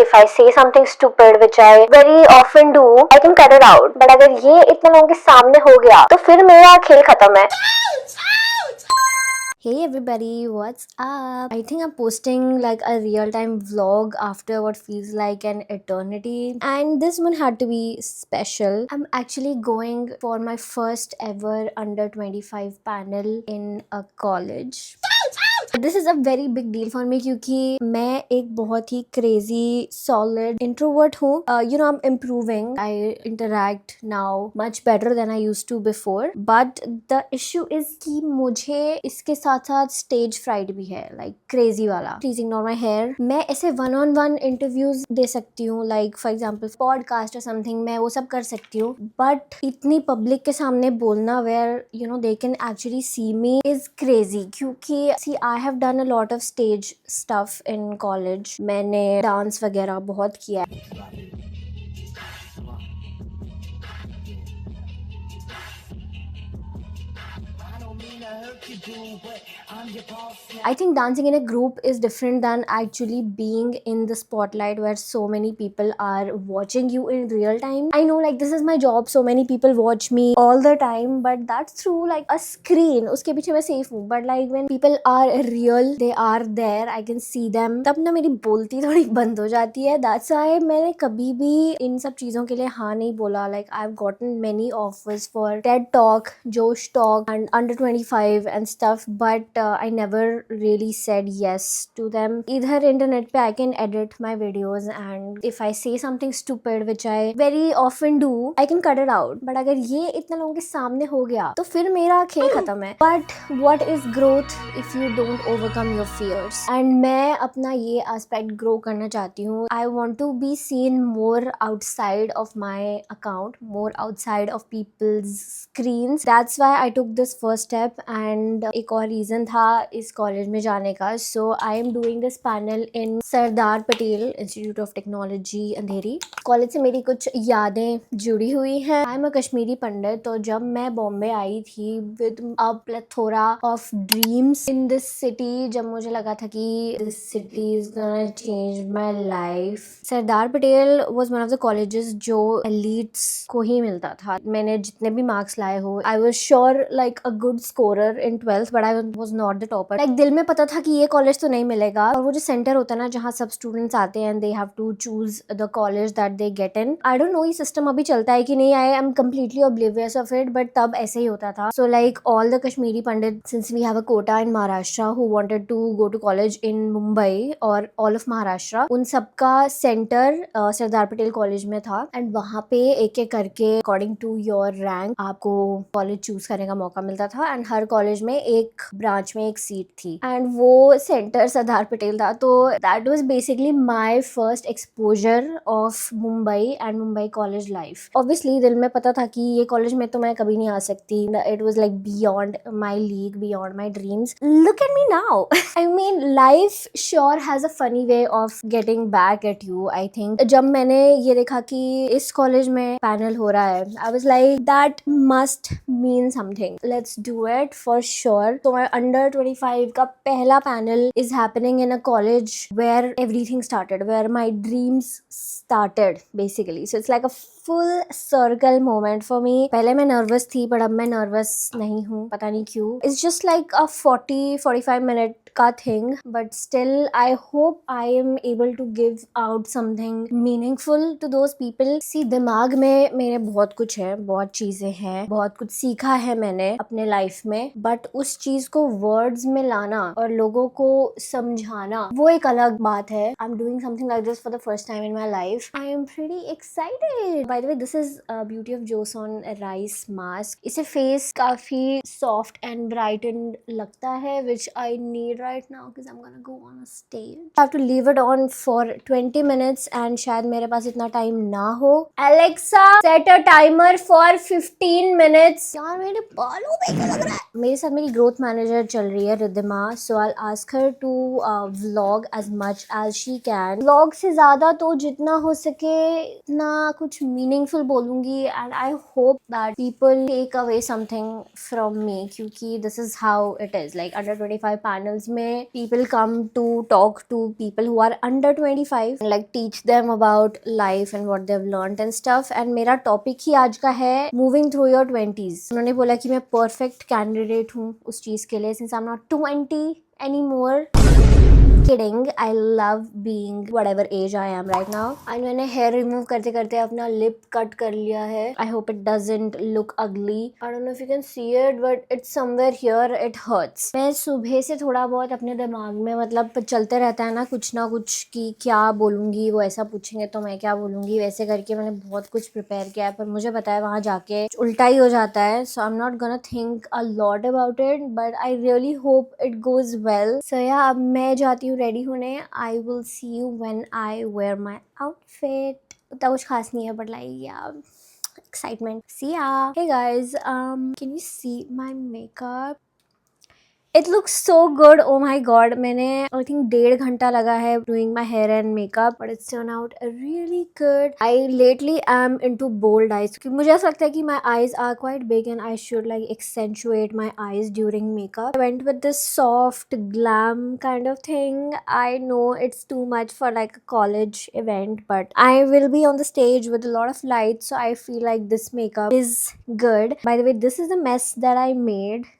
if I say something stupid, which I very often do, I can cut it out. But अगर ये इतने लोगों के सामने हो गया तो फिर मेरा खेल खत्म है. Hey everybody, what's up? I think I'm posting like a real-time vlog after what feels like an eternity, and this one had to be special. I'm actually going for my first ever under 25 panel in a college. This is a very big deal for me क्योंकि मैं एक बहुत ही crazy solid introvert हूँ. You know, I am improving. I interact now much better than I used to before. But the issue is कि मुझे इसके साथ साथ स्टेज फ्राइड भी है, लाइक क्रेजी वाला. Please ignore my hair. मैं ऐसे वन ऑन वन इंटरव्यूज दे सकती हूँ, लाइक फॉर एग्जाम्पल पॉडकास्ट और समथिंग, मैं वो सब कर सकती हूँ. बट इतनी पब्लिक के सामने बोलना where you know they can actually see me is crazy. क्योंकि see I have done a lot of stage stuff in college. मैंने डांस वगैरह बहुत किया है. I think dancing in a group is different than actually being in the spotlight where so many people are watching you in real time. I know, like, this is my job, so many people watch me all the time, but that's through like a screen. उसके पीछे मैं safe हूँ, but like when people are real, they are there, I can see them. तब ना मेरी बोलती थोड़ी बंद हो जाती है. That's why मैंने कभी भी इन सब चीज़ों के लिए हाँ नहीं बोला. Like I've gotten many offers for TED Talk, Josh Talk and under 25 and stuff, but I never really said yes to them. Either internet पे I can edit my videos, and if I say something stupid, which I very often do, I can cut it out. But अगर ये इतने लोगों के सामने हो गया तो फिर मेरा खेल खत्म है. But what is growth if you don't overcome your fears? And मैं अपना ये aspect grow करना चाहती हूँ. I want to be seen more outside of my account, more outside of people's screens. That's why I took this first step. And एक और reason था इस कॉलेज में जाने का. So I am doing this panel in Sardar Patel institute of technology Andheri. College से मेरी कुछ यादें जुड़ी हुई हैं. I am a Kashmiri Pandit. तो जब मैं बॉम्बे आई थी with a plethora of dreams in this city, जब मुझे लगा था कि this city is gonna change my life, Sardar Patel was one of the colleges जो एलीट्स को ही मिलता था. मैंने जितने भी मार्क्स लाए हो, I was sure like a good scorer in 12th, but I was not the topper. Like दिल में पता था कि ये कॉलेज तो नहीं मिलेगा. और वो जो सेंटर होता है ना जहाँ सब स्टूडेंट्स आते हैं, they have to choose the college that they get in. I don't know ये सिस्टम अभी चलता है कि नहीं. I am completely oblivious of it, but तब ऐसे ही होता था. So like all the Kashmiri Pandit, since we have a quota in Maharashtra who wanted to go to college in Mumbai और ऑल ऑफ महाराष्ट्र, उन सबका सेंटर सरदार पटेल कॉलेज में था. एंड वहाँ पे एक एक करके अकॉर्डिंग टू योर रैंक आपको कॉलेज चूज करने का मौका मिलता था. एंड हर कॉलेज में एक ब्रांच में एक सीट थी, एंड वो सेंटर सरदार पटेल था. तो that was basically my first exposure of Mumbai and Mumbai college life. Obviously दिल में पता था कि ये कॉलेज में तो मैं कभी नहीं आ सकती. It was like beyond my league, beyond my dreams. Look at me now. I mean life sure has a funny way of getting back at you. I think जब मैंने ये देखा कि इस कॉलेज में पैनल हो रहा है, I was like that must mean something. Let's do it for sure. तो मैं अंडर 25 का पहला panel is happening in a college where everything started, where my dreams started basically. So it's like a full circle moment for me. पहले मैं nervous थी, but अब मैं nervous नहीं हूँ, पता नहीं क्यों. It's just like a 40-45 minute का thing, but still I hope I am able to give out something meaningful to those people. See, दिमाग में मेरे बहुत कुछ है, बहुत चीजें हैं, बहुत कुछ सीखा है मैंने अपने लाइफ में, बट उस चीज को वर्ड्स में लाना और लोगों को समझाना वो एक अलग बात है. I am doing something like this for the first time in my life. I am pretty excited. By the way, this is beauty of Joseon rice mask. इसे फेस काफी सॉफ्ट एंड ब्राइटेंड लगता है, which I need right now because I'm gonna go on a stage. I have to leave it on for 20 minutes and शायद मेरे पास इतना time ना हो. Alexa, set a timer for 15 minutes. यार मेरे बालों पे क्या लग रहा है? मेरे साथ मेरी ग्रोथ मैनेजर चल रही है Riddhima, so I ask her to vlog as much as she can. Vlog से ज़्यादा तो जितना हो सके इतना कुछ मीनिंगफुल बोलूँगी, and I hope that people take away something from me, क्योंकि this is how it is. Like under 25 panels में people come to talk to people who are under 25, like teach them about life and what they have learned and stuff. And मेरा topic ही आज का है moving through your 20s। उन्होंने बोला कि मैं परफेक्ट कैंडिडेट हूँ उस चीज़ के लिए, since I am not 20 any more. Kidding, I love being whatever age I am right now. And मैंने hair remove करते करते अपना lip cut कर लिया है. I hope it doesn't look ugly. I don't know if you can see it, but it's somewhere here. It hurts. मैं सुबह से थोड़ा बहुत अपने दिमाग में मतलब चलते रहता है ना कुछ कि क्या बोलूँगी, वो ऐसा पूछेंगे तो मैं क्या बोलूँगी, वैसे करके मैंने बहुत कुछ प्रिपेयर किया है, पर मुझे पता है वहाँ जाके उल्टा ही हो जाता है. So I'm not gonna think a lot about it, but I really hope it goes well. So yeah, अब मैं जाती हूँ रेडी होने. I will see you when I wear my outfit. उतना कुछ खास नहीं है, but like yeah excitement. See yeah. Hey guys, can you see my makeup? It looks so good. Oh my god, मैंने I think 1.5 घंटा लगा है doing my hair and makeup, but it's turned out really good. I lately am into bold eyes. क्योंकि मुझे ऐसा लगता है कि my eyes are quite big and I should like accentuate my eyes during makeup. I went with this soft glam kind of thing. I know it's too much for like a college event, but I will be on the stage with a lot of lights, so I feel like this makeup is good. By the way, this is the mess that I made.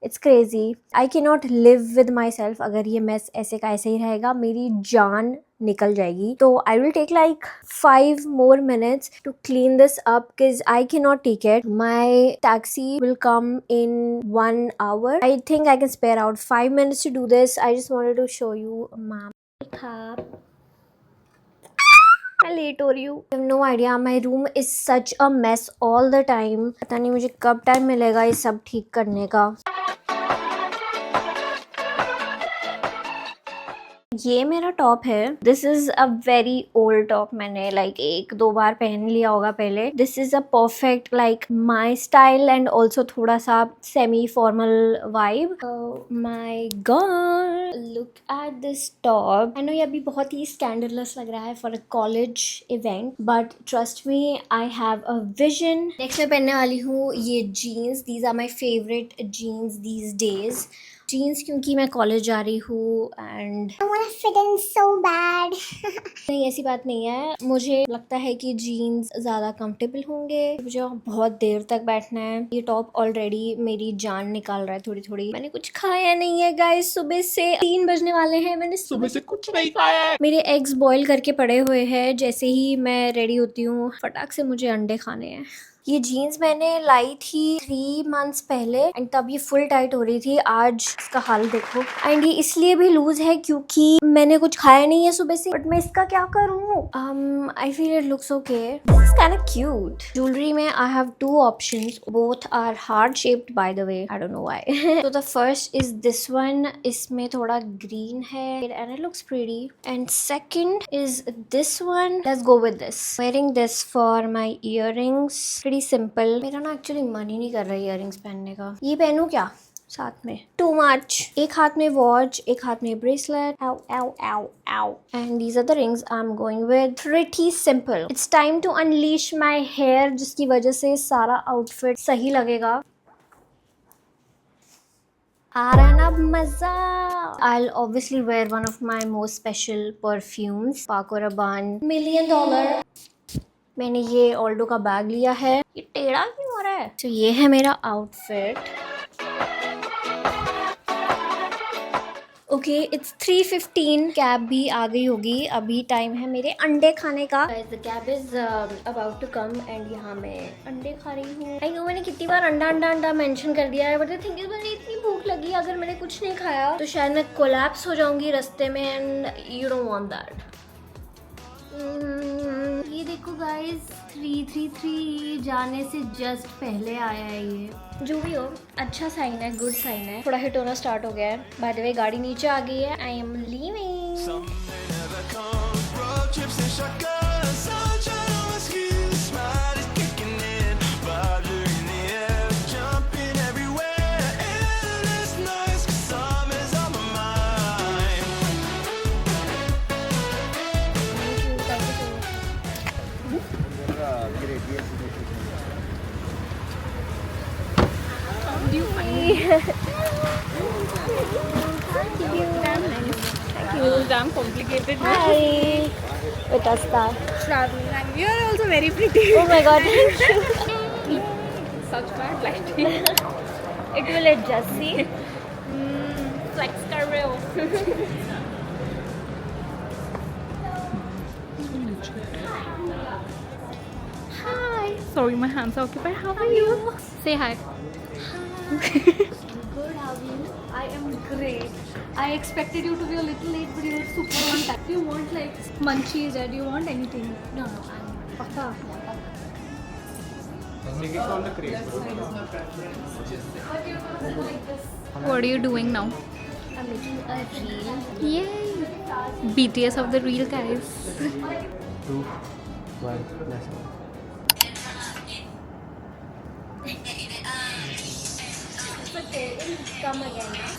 It's crazy. I cannot live with myself. अगर ये mess ऐसे का ऐसे ही रहेगा, मेरी जान निकल जाएगी. तो I will take like 5 more minutes to clean this up because I cannot take it. My taxi will come in 1 hour. I think I can spare out 5 minutes to do this. I just wanted to show you my makeup. मैं late हो रही हूँ. I have no idea. My room is such a mess all the time. पता नहीं मुझे कब time मिलेगा ये सब ठीक करने का. ये मेरा टॉप है. This is a very old top. मैंने लाइक 1-2 बार पहन लिया होगा पहले. This is a perfect like my style and also थोड़ा सा semi formal vibe. My god, look at this top. I know ये अभी बहुत ही स्कैंडलस लग रहा है for a college event, but trust me, I have a vision. Next मैं पहनने वाली हूँ ये jeans. These are my favourite jeans these days. Jeans क्योंकि मैं कॉलेज जा रही हूँ and I wanna fit in so bad. नहीं, ऐसी बात नहीं है. मुझे लगता है कि जीन्स ज़्यादा कंफर्टेबल होंगे. मुझे बहुत देर तक बैठना है. ये टॉप ऑलरेडी मेरी जान निकाल रहा है थोड़ी थोड़ी. मैंने कुछ खाया नहीं है गाइस. सुबह से 3 बजने वाले हैं. मैंने सुबह से कुछ नहीं खाया है. मेरे एग्स बॉईल करके पड़े हुए हैं. जैसे ही मैं रेडी होती हूँ फटाक से मुझे अंडे खाने हैं. ये जीन्स मैंने लाई थी 3 मंथ्स पहले एंड तब ये फुल टाइट हो रही थी. आज इसका हाल देखो. एंड ये इसलिए भी लूज है क्योंकि मैंने कुछ खाया नहीं है सुबह से. बट मैं इसका क्या करूँ? I feel it looks okay. This is kind of cute. Jewellery में I have 2 options. Both are heart shaped by the way. I don't know why. तो the first is this one. इसमें थोड़ा green है and it looks pretty. And second is this one. Let's go with this. Wearing this for my earrings. Simple. मेरा ना actually मन ही नहीं कर रहा है इयररिंग्स पहनने का. ये पहनूं क्या साथ में? Too much. एक हाथ में वॉच, एक हाथ में bracelet. Ow, ow, ow, ow. And these are the rings I'm going with. Pretty simple. It's time to unleash my hair, जिसकी वजह से सारा आउटफिट सही लगेगा. आ रहा है ना मजा. I'll obviously wear one of my most special perfumes, Paco Rabanne $1 million. मैंने ये ऑल्डो का बैग लिया है. ये टेढ़ा क्यों हो रहा है? तो ये है मेरा आउटफिट. Okay, it's 3:15. कैब भी आ गई होगी. अभी टाइम है मेरे अंडे खाने का. The cab is about to come and यहाँ मैं अंडे खा रही हूँ. आई नो मैंने कितनी बार अंडा अंडा अंडा मेंशन कर दिया है, बट द थिंग इज मुझे इतनी भूख लगी. अगर मैंने कुछ नहीं खाया तो शायद मैं कोलैप्स हो जाऊंगी रास्ते में and you don't want that. ये देखो गाइस, 333 जाने से जस्ट पहले आया है. ये जो भी हो अच्छा साइन है, गुड साइन है. थोड़ा हिट होना स्टार्ट हो गया है. बाय द वे गाड़ी नीचे आ गई है. I am leaving. Do you find it damn complicated? Hi, Vitasta. Traveling, and you are also very pretty. Oh my god, thank you. Such bad lighting. It will adjust, see? Flex कर रहे हो. Hi. Sorry, my hands are occupied. How are you? Say hi. Good, how are you? I am great. I expected you to be a little late, but you were super on time. Do you want like munchies or do you want anything? No, I'm Pakka. What are you doing now? making a reel. Yay! BTS of the real guys. 2, 1, let's go. Come again now.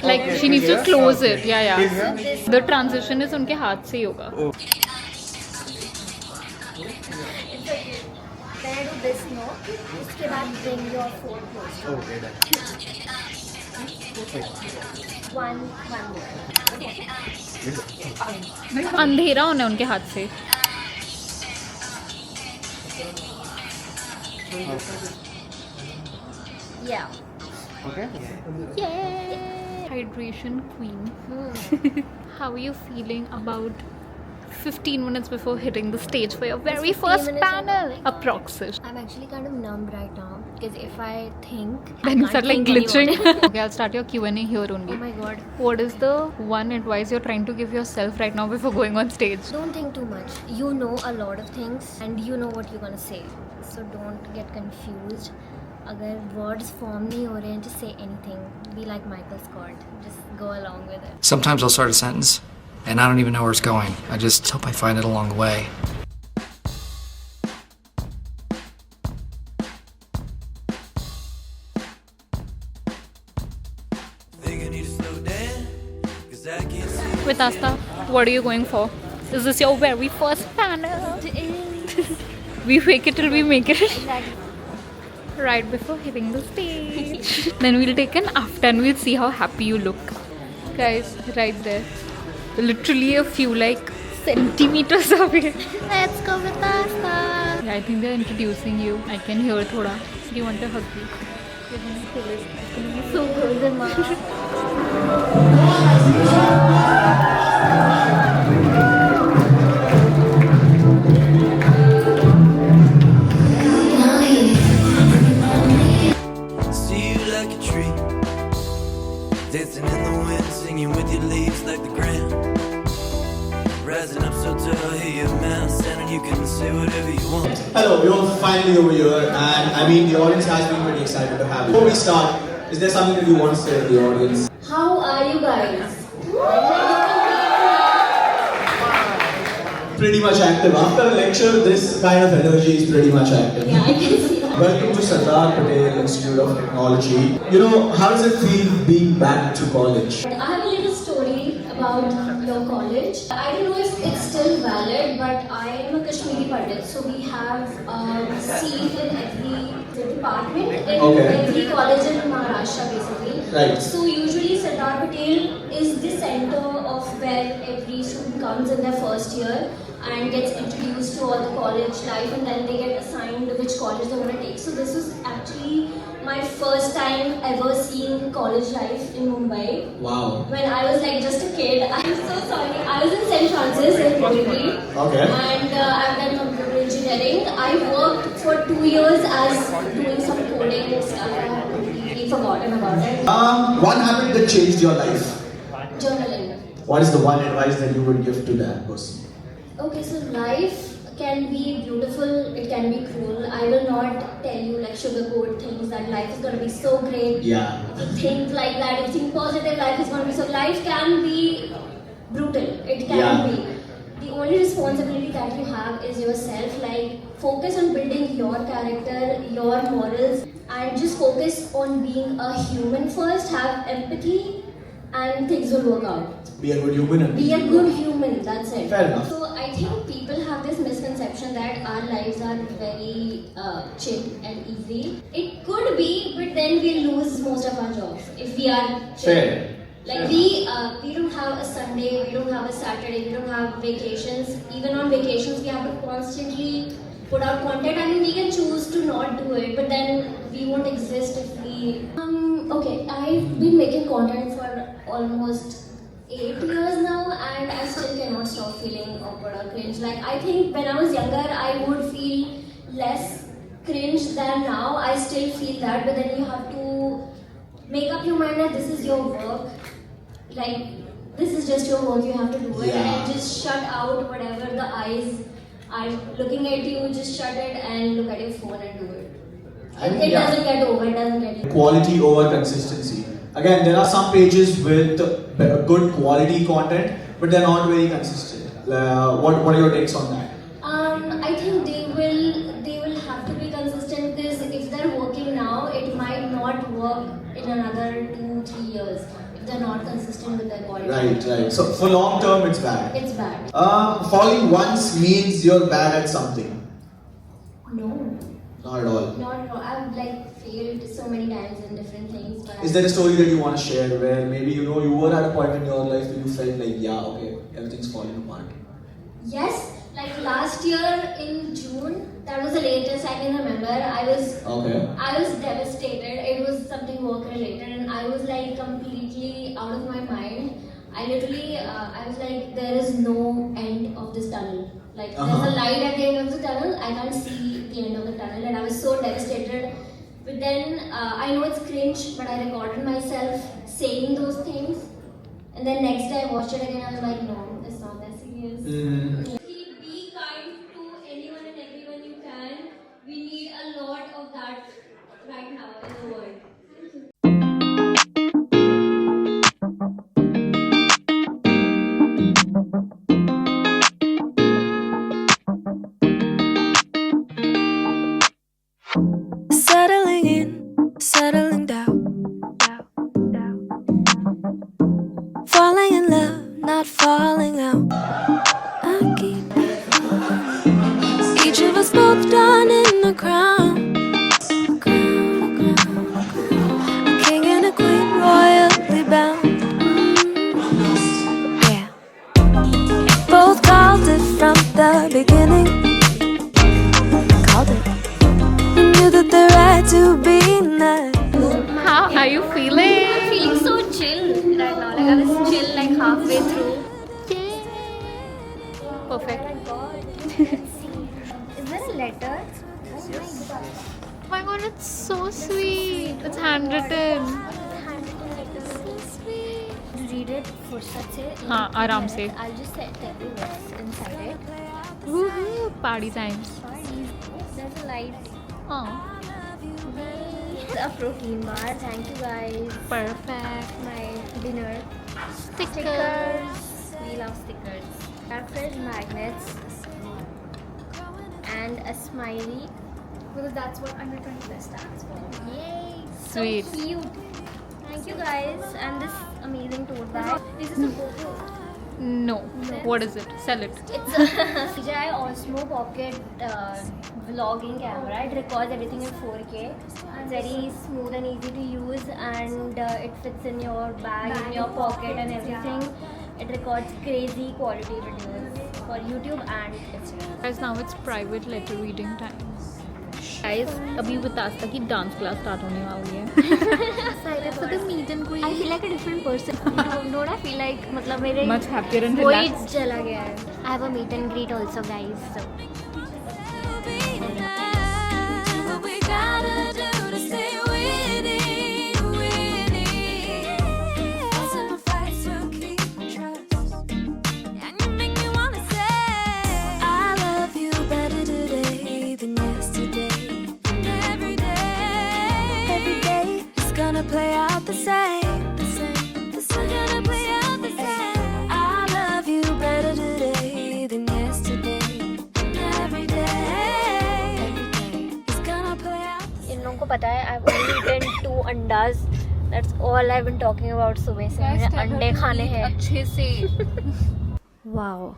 Like she needs to close it. Yeah. The transition is उनके हाथ से ही होगा. Then I do this note. उसके बाद bring your phone closer. Okay, done. One more. अंधेरा होना है उनके हाथ से. Yeah. Okay? Yay! Hydration queen. How are you feeling about 15 minutes before hitting the stage for your very 15 first minutes panel? ago. Approximate. I'm actually kind of numb right now because if I think, Then you I start can't like think glitching. anymore. Okay, I'll start your Q&A here only. Oh my god. What is the one advice you're trying to give yourself right now before going on stage? Don't think too much. You know a lot of things and you know what you're gonna say. So don't get confused. अगर words form नहीं हो रहे हैं, just say anything. Be like Michael Scott. Just go along with it. Sometimes I'll start a sentence and I don't even know where it's going. I just hope I find it along the way. With Asta, what are you going for? Is this your very first panel? We fake it till we make it. Right before hitting the stage. Then we'll take an after and we'll see how happy you look. Guys, right there. Literally a few like centimeters away. Let's go with Asta. Yeah, I think they're introducing you. I can hear thoda. Do you want a hug? You're gonna feel it. It's gonna be so good. See you like a tree, dancing in the wind, singing with your leaves like the ground. Rising up so tall, hear your mouth sounding, you can say whatever you want. Hello, we're all finally over here, and I mean, the audience has been pretty excited to have you. Before we start, is there something that you want to say to the audience? How are you guys? Pretty much active. After a lecture, this kind of energy is pretty much active. Yeah, I can see that. Welcome to Sardar Patel Institute of Technology. You know, how does it feel being back to college? I have a little story about your college. I don't know if it's still valid, but I am a Kashmiri Pandit, so we have a seat in every department in every college in Maharashtra, basically. Right. So usually Sardar Patel is the center of where every student comes in their first year and gets introduced to all the college life, and then they get assigned which college they want to take. So this was actually my first time ever seeing college life in Mumbai. Wow. When I was like just a kid. I'm so sorry. I was in St. Francis in Borivali. Okay. And I've done computer engineering. I worked for 2 years as doing some coding and stuff. I had completely forgotten about it. One habit that changed your life. Journaling. What is the one advice that you would give to that person? Okay, so life can be beautiful, it can be cruel. I will not tell you like sugarcoat things that life is going to be so great. Yeah. If you think like that, if you think positive, life is going to be so. Life can be brutal. It can Yeah. be. The only responsibility that you have is yourself. Like focus on building your character, your morals, and just focus on being a human first. Have empathy, and things will work out. be a good human and Be a good human, that's it. Fair enough. So I think people have this misconception that our lives are very chill and easy. It could be, but then we lose most of our jobs if we are chill. Fair. Like we don't have a Sunday, we don't have a Saturday, we don't have vacations. Even on vacations, we have to constantly put out content. I mean, we can choose to not do it, but then we won't exist if we. Okay, I've been making content for almost 8 years now, and I still cannot stop feeling awkward or cringe. Like I think when I was younger, I would feel less cringe than now. I still feel that, but then you have to make up your mind that this is your work. Like this is just your work, you have to do it, Yeah. and just shut out whatever the eyes are looking at you. Just shut it and look at your phone and do it. I mean, It yeah. doesn't get over. It doesn't get. Quality over consistency. Again, there are some pages with good quality content, but they're not very consistent. What are your takes on that? I think they will have to be consistent, because if they're working now, it might not work in another 2-3 years if they're not consistent with their quality. Right. So for long term, it's bad. It's bad. Falling once means you're bad at something. No, Not at all. not at all. I've like failed so many times in different things. But Is there a story that you want to share where maybe you were at a point in your life where you felt like, yeah, okay, everything's falling apart? Yes, like last year in June, that was the latest I can remember. I was devastated. It was something work related, and I was like completely out of my mind. I literally, I was like, there is no end of this tunnel. Like there's a light at the end of the tunnel. I can't see the end of the tunnel, and I was so devastated. But then I know it's cringe, but I recorded myself saying those things, and then next day I watched it again. I was like, no, it's not that serious. Be kind to anyone and everyone you can. We need a lot of that right now in the world. Settling in, settling down. Falling in love, not falling out. I keep each of us both done in the crown. A king and a queen, royally bound. Yeah. Both called it from the beginning. Called it. Knew that the right to be nice. How are you feeling? I'm feeling so chill right now. Like I was chill like halfway through. Perfect. Is there a letter? Oh my god, it's so sweet. It's handwritten. Read it फुर्सत से. हाँ, आराम से. I'll just tell you what's inside it. Woohoo! Party times. There's a light. Oh, It's a protein bar. Thank you guys. perfect. My dinner. Stickers. We love stickers. Our fridge magnets. And a smiley. Because that's what under 20 stands for. Yay! Sweet. So cute. Thank you guys. And this amazing tote bag. This is a photo. No. What is it? Sell it. It's a DJI Osmo Pocket vlogging camera. It records everything in 4K. It's very smooth and easy to use, and it fits in your bag, in your pocket and everything. It records crazy quality videos for YouTube and Instagram. Guys, now it's private letter reading time. Guys, अभी वितास्ता की dance class start होने वाली है. Excited for the meet and greet. I feel like a different person. Don't I feel like मतलब मेरे Much happier and voids relaxed. चला गया है. I have a meet and greet also, guys. So. What we gotta do to stay winning, winning. Simple fights will keep trust. And you make me wanna say, I love you better today than yesterday. And every day is gonna play out the same. It's gonna play out the same. I love you better today than yesterday. And every day is gonna play out. इन लोगों को पता है I've only eaten 2 अंडाज That's all I've been talking about सुबह से. मुझे अंडे खाने हैं. अच्छे से. Wow.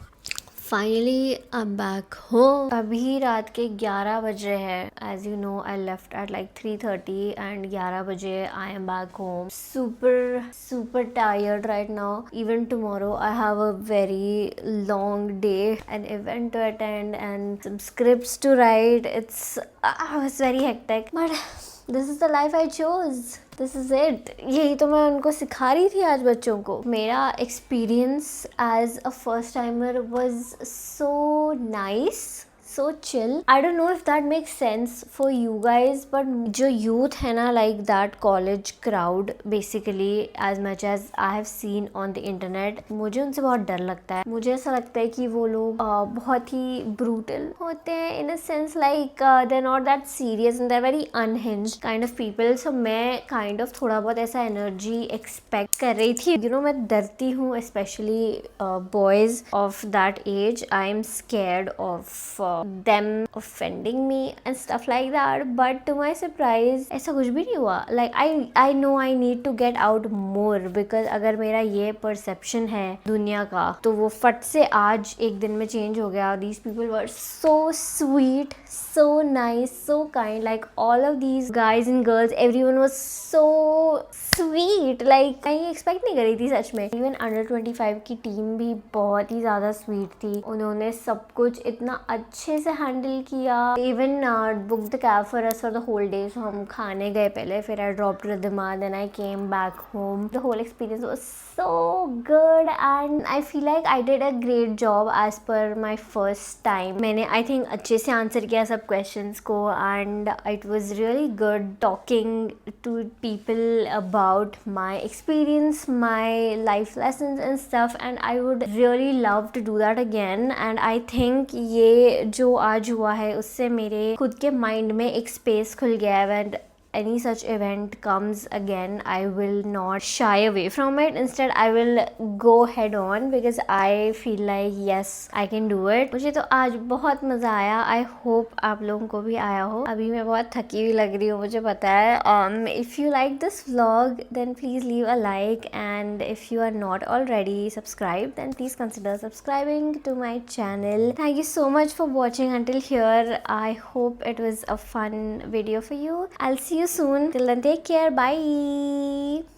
Finally, I'm back home. अभी रात के 11 बज रहे हैं. As you know, I left at like 3:30 and 11 बजे I am back home. Super tired right now. Even tomorrow I have a very long day, an event to attend and some scripts to write. It's very hectic. But this is the life I chose. This is it. यही तो मैं उनको सिखा रही थी आज बच्चों को. मेरा experience as a first timer was so nice, so chill. I don't know if that makes sense for you guys, but जो youth है ना, like that college crowd, basically as much as I have seen on the internet, मुझे उनसे बहुत डर लगता है. मुझे ऐसा लगता है कि वो लोग बहुत ही brutal होते हैं in a sense, like they're not that serious and they're very unhinged kind of people. So मैं kind of थोड़ा बहुत ऐसा energy expect कर रही थी. You know, मैं डरती हूँ, especially boys of that age. I am scared of them offending me and stuff like that, but to my surprise ऐसा कुछ भी नहीं हुआ. Like I know I need to get out more, because अगर मेरा ये perception है दुनिया का तो वो फट से आज एक दिन में change हो गया. These people were so sweet, so nice, so kind. Like all of these guys and girls, everyone was so sweet. Like मैं ये expect नहीं कर रही थी सच में. Even under 25 की टीम भी बहुत ही ज़्यादा sweet थी. उन्होंने सब कुछ इतना अच्छे से हैंडल किया. Even booked the cab for us for the whole day. So हम खाने गए पहले, फिर I dropped Ridhima, then I came back home. The whole experience was so good and I feel like I did a great job as per my first time. मैंने I think अच्छे से answer किया सब questions को and it was really good talking to people about my experience, my life lessons and stuff, and I would really love to do that again. And I think ये जो आज हुआ है उससे मेरे खुद के माइंड में एक स्पेस खुल गया है. And any such event comes again, I will not shy away from it. Instead, I will go head on because I feel like yes, I can do it. मुझे तो आज बहुत मज़ा आया. I hope आप लोगों को भी आया हो. अभी मैं बहुत थकी हुई लग रही हूँ, मुझे पता है. If you like this vlog, then please leave a like, and if you are not already subscribed, then please consider subscribing to my channel. Thank you so much for watching until here. I hope it was a fun video for you. I'll see you soon. Till then, take care. Bye.